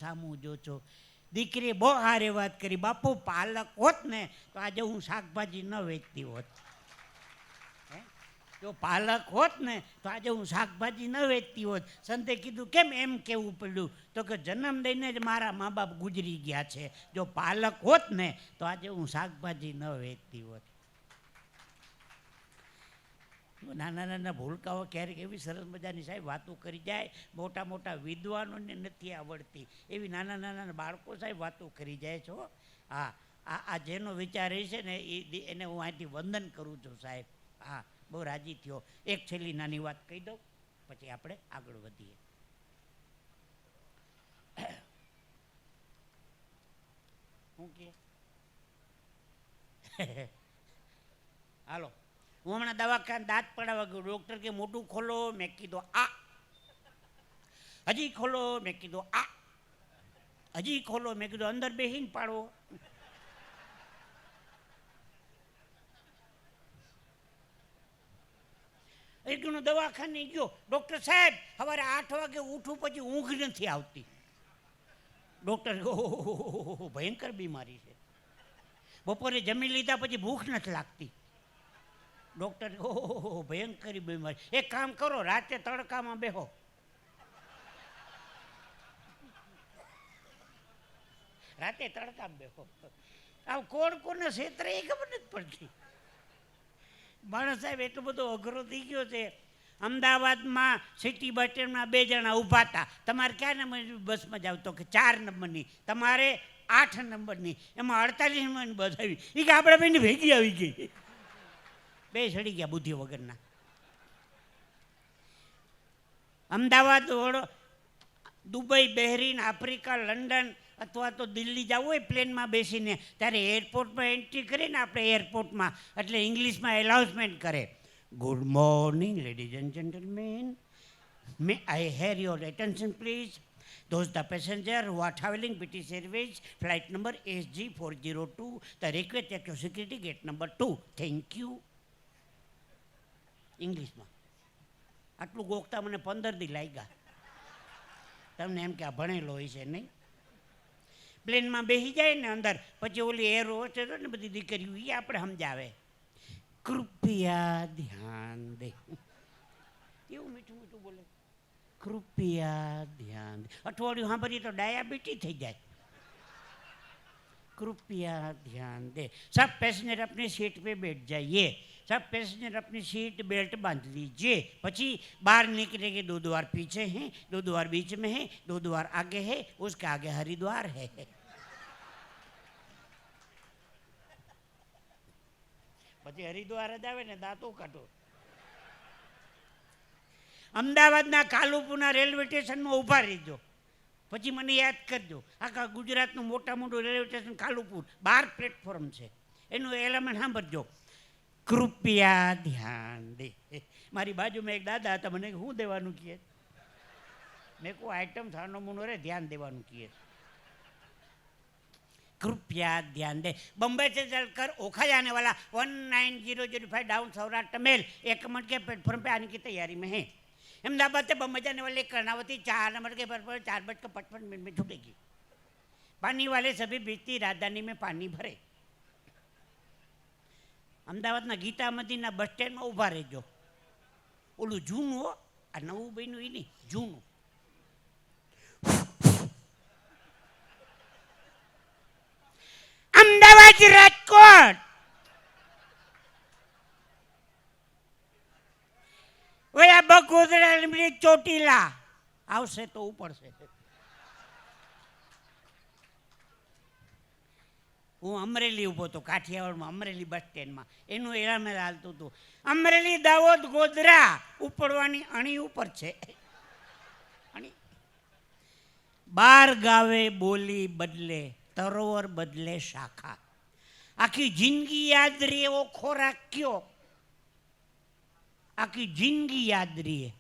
સામું જો છો. દીકરી બહુ હારે વાત કરી, બાપુ પાલક હોત ને તો આજે હું શાકભાજી ન વેચતી હોત. જો પાલક હોત ને તો આજે હું શાકભાજી ન વેચતી હોત. સંતે કીધું કેમ એમ કેવું પડ્યું? તો કે જન્મ દઈને જ મારા મા બાપ ગુજરી ગયા છે. જો પાલક હોત ને તો આજે હું શાકભાજી ન વેચતી હોત. નાના નાના ભૂલકાઓ ક્યારેક એવી સરસ મજાની સાહેબ વાતો કરી જાય, મોટા મોટા વિદ્વાનોને નથી આવડતી એવી નાના નાના બાળકો સાહેબ વાતો કરી જાય છો. હા, આ જેનો વિચાર છે ને એને હું અહીંથી વંદન કરું છું સાહેબ. હા, બહુ રાજી થયો. એક છેલ્લી નાની વાત કહી દઉં પછી આપણે આગળ વધીએ. શું કે હાલો, હું હમણાં દવાખાને દાંત પડાવવા ગયો. ડૉક્ટર કે મોઢું ખોલો, મેં કીધું આ. હજી ખોલો, મેં કીધું આ. હજી ખોલો, મેં કીધું અંદર બેહીને પાડો. એકનો દવાખાને ગયો, ડૉક્ટર સાહેબ સવારે 8 વાગે ઉઠું પછી ઊંઘ નથી આવતી. ડૉક્ટર ઓહો ભયંકર બીમારી છે. બપોરે જમી લીધા પછી ભૂખ નથી લાગતી. ડૉક્ટર ઓહો ભયંકર બીમારી. એક કામ કરો, રાતે તડકામાં બેહો. રાતે તડકામાં બેહો. આવ કોણ કોને ક્ષેત્રે એ ખબર નથી પડતી. માણસ સાહેબ એટલો બધો અઘરો થઈ ગયો છે. અમદાવાદમાં સિટી બસ સ્ટેન્ડમાં 2 જણા ઊભા હતા. તમારે કયા નંબરની બસમાં જાવ? તો કે 4 નંબરની. તમારે 8 નંબરની. એમાં 48 નંબરની બસ આવી. એ કે આપણે બેની ભેગી આવી ગઈ. 2 સડી ગયા બુદ્ધિ વગરના. Ahmedabad, Dubai, Bahrain, Africa, London અથવા તો દિલ્હી જવું હોય પ્લેનમાં બેસીને, ત્યારે એરપોર્ટમાં એન્ટ્રી કરીને આપણે એરપોર્ટમાં એટલે ઇંગ્લિશમાં એનાઉન્સમેન્ટ કરે, good morning ladies and gentleman, May I hair your attention please. Those the passenger who are traveling British Airways flight number SG402, the request take your security gate number 2. Thank you. ઇંગ્લિશમાં આટલું ગોખતા મને 15 દી લાગ્યા. તમને એમ કે આ ભણેલો હોય છે નહીં. પ્લેનમાં બેસી જાય ને અંદર, પછી ઓલી એર હોસ્ટેસ ને બધી દીકરીઓ એ આપણે સમજાવે, કૃપયા ધ્યાન દે. એવું મીઠું મીઠું બોલે, કૃપયા ધ્યાન દે. અઠવાડિયું સાંભળીએ તો ડાયાબિટીસ થઈ જાય. कृपया ध्यान दे, सब पैसेंजर अपनी सीट पे बैठ जाइए, सब पैसेंजर अपनी सीट बेल्ट बांध लीजिए. પછી बाहर निकले के 2 द्वार पीछे हैं, 2 द्वार बीच में है, 2 द्वार आगे है, उसके आगे हरिद्वार है. પછી હરિદ્વાર જ આવે ને દાંતો કાઢો. અમદાવાદના કાલુપુરના રેલવે સ્ટેશનમાં ઊભા રહીજો, પછી મને યાદ કરજો. આખા ગુજરાતનું મોટું રેલવે સ્ટેશન કાલુપુર, 12 પ્લેટફોર્મ છે. એનું એલિમેન્ટ સાંભળજો, કૃપયા ધ્યાન દે. મારી બાજુમાં એક દાદા હતા, મને શું દેવાનું કહે? મેં કહું આઈટમ સાનો મુનો રે, ધ્યાન દેવાનું કહે. कृपया ध्यान दे. बम्बई से चलकर ओखा जाने वाला 19005 डाउन सौराष्ट्र मेल 1 मिनट के प्लेटफॉर्म पे आने की तैयारी में है. अहमदाबाद से बम्बई जाने वाले कर्णावती 4 नंबर के प्लेटफॉर्म 4:55 में छूटेगी. पानी वाले सभी बीती राजधानी में पानी भरे. અમદાવાદના ગીતા મદીના બસ સ્ટેન્ડમાં ઊભા રહેજો. ઓલું જૂનું હો, આ નવું બન્યું એ નહીં, જૂનું. અમદાવાદ રાજકોટ ઓયા બગોદરા લીમડી ચોટીલા આવશે તો ઉપડશે. હું અમરેલી ઊભો હતો, કાઠિયાવાડમાં અમરેલી બસ સ્ટેન્ડમાં. એનું એલામે હાલતું હતું, અમરેલી દાહોદ ગોધરા ઉપડવાની અણી ઉપર છે. 12 ગાવે બોલી બદલે, તરોવર બદલે શાખા. આખી જિંદગી યાદ રહે એવો ખોરાક કયો? આખી જિંદગી યાદ રહે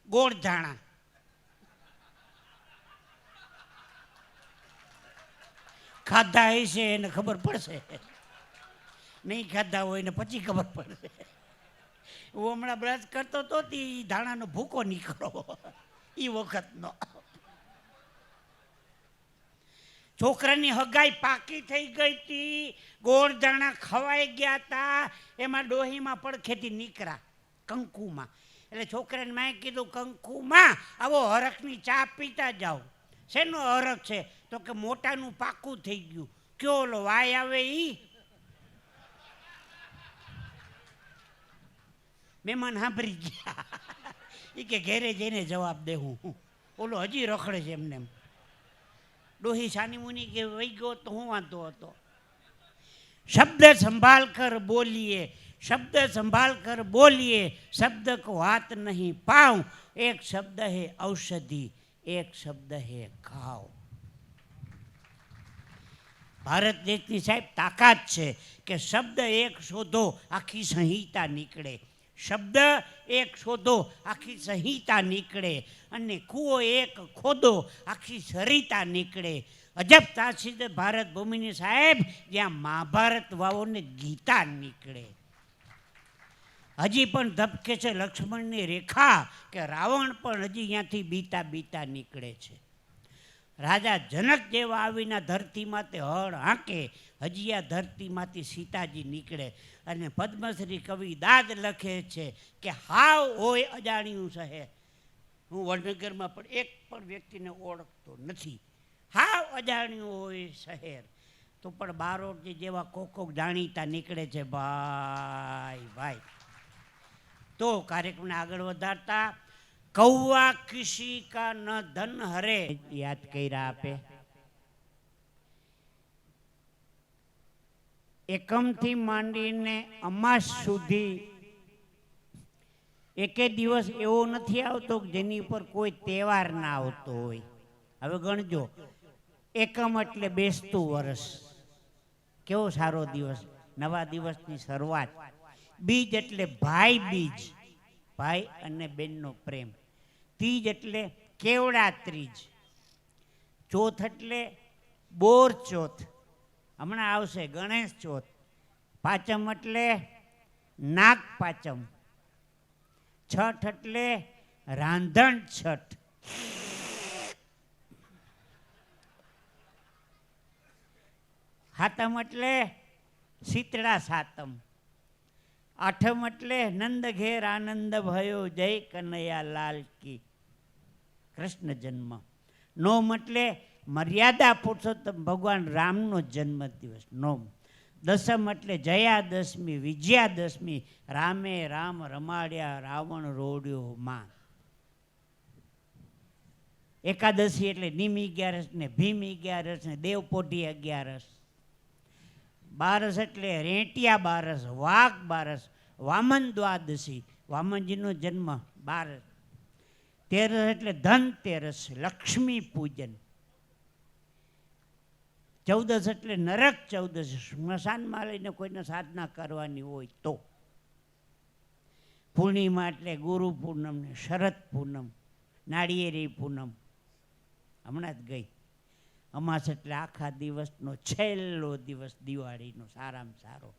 ગોળ ધાણા. ખાધા હશે એને ખબર પડશે, નહીં ખાધા હોય ને પછી ખબર પડશે. હું હમણાં બ્રશ કરતો તો તે ધાણાનો ભૂકો નીકળો એ વખતનો. છોકરાની હગાઈ પાકી થઈ ગઈ હતી, ગોળ દાણા ખવાઈ ગયા હતા, એમાં ડોહીમાં પડખેથી નીકળ્યા કંકુમાં. એટલે છોકરાને મેં કીધું, કંકુમાં આવો હરખની ચા પીતા જાઓ. શેનો હરખ છે? તો કે મોટાનું પાકું થઈ ગયું. કયો ઓલો વાય આવે ઈ? મહેમાન સાંભળી ગયા. એ કે ઘેરે જઈને જવાબ દેવું. ઓલો હજી રખડે છે એમને. ડોહી સાની મુની કે વહી ગયો તો હું વાંધો હતો. શબ્દ સંભાળ કર બોલીએ, શબ્દ સંભાળ કર બોલીએ, શબ્દ કો હાથ નહીં પાઉં. એક શબ્દ હે ઔષધિ, એક શબ્દ હે ઘાવ. ભારત દેશની સાહેબ તાકાત છે કે શબ્દ એક શોધો આખી સંહિતા નીકળે. શબ્દ એક શોધો આખી સંહિતા નીકળે, અને કૂવો એક ખોદો આખી સરિતા નીકળે. અજબ તાસીદ ભારત ભૂમિની સાહેબ, જ્યાં મહાભારત વાવો ને ગીતા નીકળે. હજી પણ ધબકે છે લક્ષ્મણની રેખા, કે રાવણ પણ હજી અહીંયાથી બીતા બીતા નીકળે છે. રાજા જનક જેવા આવીના ધરતીમાં તે હળ હાંકે, હજી આ ધરતીમાંથી સીતાજી નીકળે. અને પદ્મશ્રી કવિ દાદ લખે છે કે હાવ હોય અજાણ્યું શહેર. હું વડનગરમાં પણ એક પણ વ્યક્તિને ઓળખતો નથી. હાવ અજાણ્યું હોય શહેર, તો પણ બારોટજી જેવા કોક જાણીતા નીકળે છે ભાઈ ભાઈ. તો કાર્યક્રમને આગળ વધારતા કૌવા કિસી કા ન ધન હરે યાદ કર્યા આપે. એકમથી માંડીને અમાસ સુધી એકે દિવસ એવો નથી આવતો જેની પર કોઈ તહેવાર ના આવતો હોય. હવે ગણજો, એકમ એટલે બેસતું વર્ષ, કેવો સારો દિવસ, નવા દિવસની શરૂઆત. બીજ એટલે ભાઈ બીજ, ભાઈ અને બહેનનો પ્રેમ. ત્રીજ એટલે કેવડા ત્રીજ. ચોથ એટલે બોર ચોથ, હમણાં આવશે ગણેશ ચોથ. પાંચમ એટલે નાગ પાંચમ. છઠ એટલે રાંધણ છઠ. સાતમ એટલે શીતળા સાતમ. આઠમ એટલે નંદ ઘેર આનંદ ભયો જય કનૈયા લાલ કી, કૃષ્ણ જન્મ. નોમ એટલે મર્યાદા પુરુષોત્તમ ભગવાન રામનો જન્મ દિવસ, નોમ. દસમ એટલે જયાદશમી, વિજયાદશમી, રામે રામ રમાડ્યા રાવણ રોડ્યો માં. એકાદશી એટલે નિમી 11 ને ભીમી 11 ને દેવપોઢી 11. બારસ એટલે રેટિયા બારસ, વાઘ બારસ, વામન દ્વાદશી, વામનજીનો જન્મ 12. તેરસ એટલે ધનતેરસ, લક્ષ્મી પૂજન. 14 એટલે નરક 14, સ્મશાનમાં લઈને કોઈને સાધના કરવાની હોય તો. પૂર્ણિમા એટલે ગુરુ પૂનમ ને શરદ પૂનમ, નાળિયેરી પૂનમ હમણાં જ ગઈ. અમાસ એટલે આખા દિવસનો છેલ્લો દિવસ, દિવાળીનો સારામાં સારો.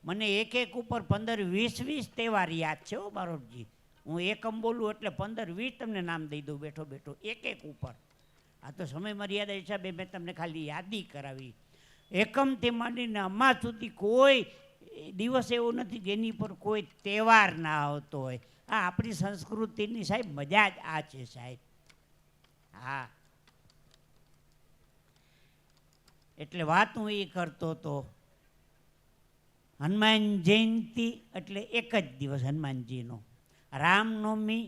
મને એક ઉપર 15-20 તહેવાર યાદ છે હો બારોટજી. હું એકમ બોલું એટલે 15-20 તમને નામ દઈ દઉં બેઠો બેઠો, એક ઉપર. આ તો સમય મર્યાદા હિસાબે મેં તમને ખાલી યાદી કરાવી. એકમથી માંડીને અમાસ સુધી કોઈ દિવસ એવો નથી જેની પર કોઈ તહેવાર ના આવતો હોય. આ આપણી સંસ્કૃતિની સાહેબ મજા જ આ છે સાહેબ. હા, એટલે વાત હું એ કરતો હતો, હનુમાન જયંતિ એટલે એક જ દિવસ હનુમાનજીનો, રામનવમી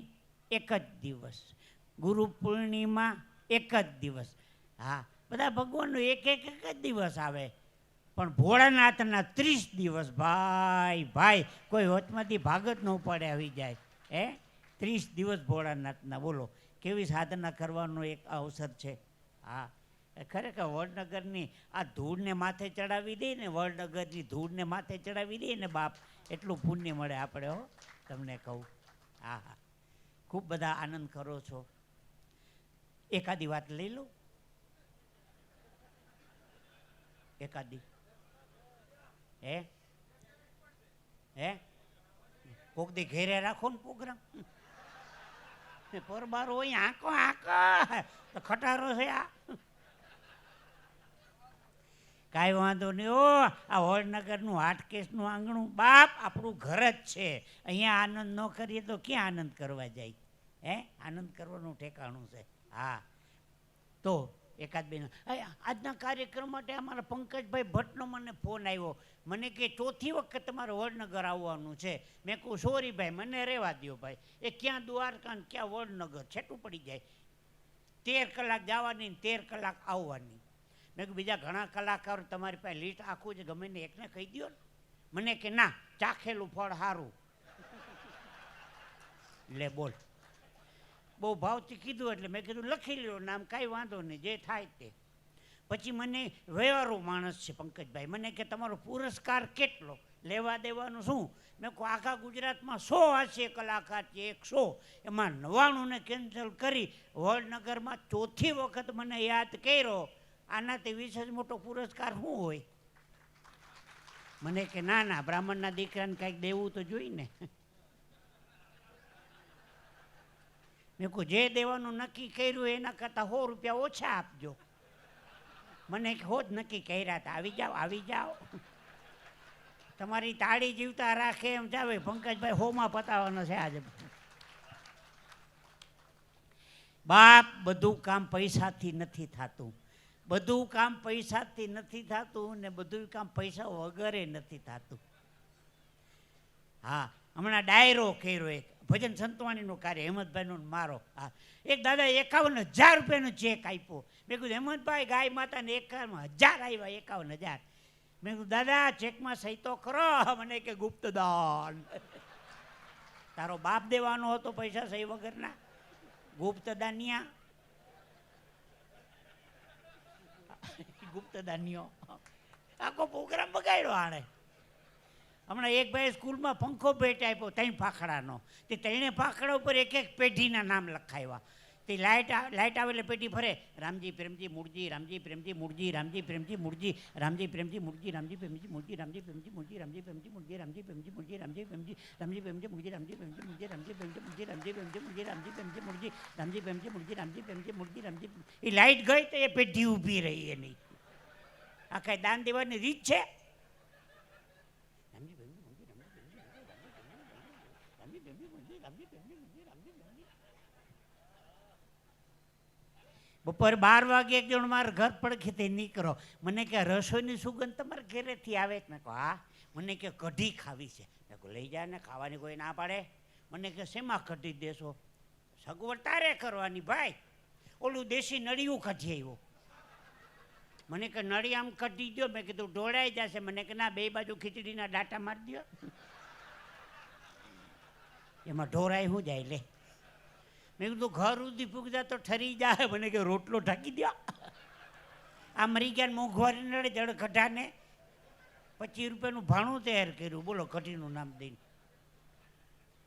એક જ દિવસ, ગુરુ પૂર્ણિમા એક જ દિવસ. હા, બધા ભગવાનનો એક જ દિવસ આવે, પણ ભોળાનાથના 30 દિવસ. ભાઈ ભાઈ, કોઈ વચમાંથી ભાગ જ ન પડે આવી જાય. 30 દિવસ ભોળાનાથના, બોલો કેવી સાધના કરવાનો એક અવસર છે. હા, ખરેખર વડનગરની આ ધૂળને માથે ચડાવી દે ને, વડનગરની ધૂળને માથે ચડાવી દે ને બાપ, એટલું પુણ્ય મળે આપણે. હો, તમને કહું. હા હા, ખૂબ બધા આનંદ કરો છો. એકાદી વાત લઈ લો, એકાદી. કોક દી ઘેરે રાખો ને પ્રોગ્રામ. પરબારો હોય આંકો આંકો તો ખટારો છે આ. કાંઈ વાંધો નહીં. ઓ આ વડનગરનું હાટકેશનું આંગણું બાપ આપણું ઘર જ છે. અહીંયા આનંદ ન કરીએ તો ક્યાં આનંદ કરવા જાય? હે, આનંદ કરવાનું ઠેકાણું છે. હા, તો એકાદ બે આજના કાર્યક્રમ માટે અમારા પંકજભાઈ ભટ્ટનો મને ફોન આવ્યો. મને કે ચોથી વખત તમારે વડનગર આવવાનું છે. મેં કહું સોરી ભાઈ, મને રહેવા દો ભાઈ. એ ક્યાં દ્વારકા ને ક્યાં વડનગર, છેટું પડી જાય. 13 કલાક જવાની ને 13 કલાક આવવાની. મેં કહ્યું બીજા ઘણા કલાકારો તમારી પાસે લીટ આખું છે, ગમે ને એકને કહી દો ને. મને કે ના, ચાખેલું ફળ સારું. લે બોલ, બહુ ભાવથી કીધું એટલે મેં કીધું લખી લ્યો નામ, કાંઈ વાંધો નહીં, જે થાય તે. પછી મને વ્યવહારો માણસ છે પંકજભાઈ, મને કે તમારો પુરસ્કાર કેટલો, લેવા દેવાનું શું? મેં કહું આખા ગુજરાતમાં 100 હાસ્ય કલાકાર છે, 100, એમાં 99ને કેન્સલ કરી વડનગરમાં ચોથી વખત મને યાદ કર્યો. આનાથી વિશેષ મોટો પુરસ્કાર શું હોય? મને કે ના ના, બ્રાહ્મણના દીકરાને કાંઈક દેવું તો જોઈ ને. મેં કહું જે દેવાનું નક્કી કર્યું એના કરતાં 100 રૂપિયા ઓછા આપજો. મને હોત નક્કી કર્યા હતા, આવી જાઓ આવી જાઓ. તમારી તાળી જીવતા રાખે એમ જાવે. પંકજભાઈ 100માં પતાવવાનો છે આજે. બાપ, બધું કામ પૈસાથી નથી થતું, બધું કામ પૈસાથી નથી થતું ને બધું કામ પૈસા વગરે નથી થતું. હા, હમણાં ડાયરો કર્યો એક ભજન સંતવાણીનો કાર્ય, હેમંતભાઈનો મારો. હા, એક દાદા 51,000 રૂપિયાનો ચેક આપ્યો. મેં કીધું હેમંતભાઈ, ગાય માતાને 51,000 આવ્યા, 51,000. મેં કીધું દાદા ચેકમાં સહી તો કરો. મને કે ગુપ્તદાન. તારો બાપ દેવાનો હતો પૈસા સહી વગરના? ગુપ્તદાનિયા, ગુપ્તદાનીઓ આખો પ્રોગ્રામ બગાડ્યો આણે. હમણાં એક ભાઈ સ્કૂલમાં પંખો ભેટ આપ્યો 3 પાંખડાનો. તે 3 પાંખડા ઉપર એક એક પેઢીના નામ લખાવ્યા. તે લાઇટ આવે એટલે પેઢી ફરે, રામજી પ્રેમજી મૂળજી, રામજી પ્રેમજી મૂળજી, રામજી પ્રેમજી મૂળજી, રામજી પ્રેમજી મૂળજી, રામજી પ્રેમજી મૂળજી, રામજી પ્રેમજી મૂળજી, રામજી પ્રેમજી મૂળજી, રામજી પ્રેમજી મૂળજી, રામજી પ્રેમજી, રામજી પ્રેમજી મૂળજી, રામજી પ્રેમજી મૂળજી, રામજી પ્રેમજી મૂળજી, રામજી પ્રેમજી મૂળજી, રામજી પ્રેમજી મૂળજી, રામજી પ્રેમજી મૂળજી, રામજી પ્રેમજી મૂળજી, રામજી. એ લાઇટ ગઈ તો એ પેઢી ઊભી રહી એની. આ કાંઈ દાન દેવાની રીત છે? બપોર 12 વાગે એક જણ મારા ઘર પડખેથી નીકળો. મને કે રસોઈની સુગંધ તમારા ઘરેથી આવે? મેં કહું હા. મને કે કઢી ખાવી છે. મેં કહું લઈ જાય ને, ખાવાની કોઈ ના પાડે. મને કે શેમાં કઢી દેશો? સગવડ તારે કરવાની ભાઈ. ઓલું દેશી નળિયું કાઢી આવ્યો. મને કે નળી આમ કાઢી દો. મેં કીધું ઢોળાઈ જશે. મને કે ના, 2 બાજુ ખીચડીના ડાટા મારી દો. એમાં ઢોરાય શું જાય લે? મેં કીધું ઘર સુધી પૂગતા તો ઠરી જાય. મને કે રોટલો ઢાંકી દો. આ મરી ગયા મોંઘવારી નડે જળ કઢાને 25 રૂપિયાનું ભાણું તૈયાર કર્યું, બોલો, કઢીનું નામ દઈને.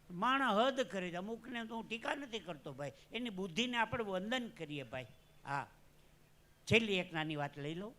માણસ હદ કરે છે. અમુકને તો હું ટીકા નથી કરતો ભાઈ, એની બુદ્ધિને આપણે વંદન કરીએ ભાઈ. હા, છેલ્લી એક નાની વાત લઈ લો.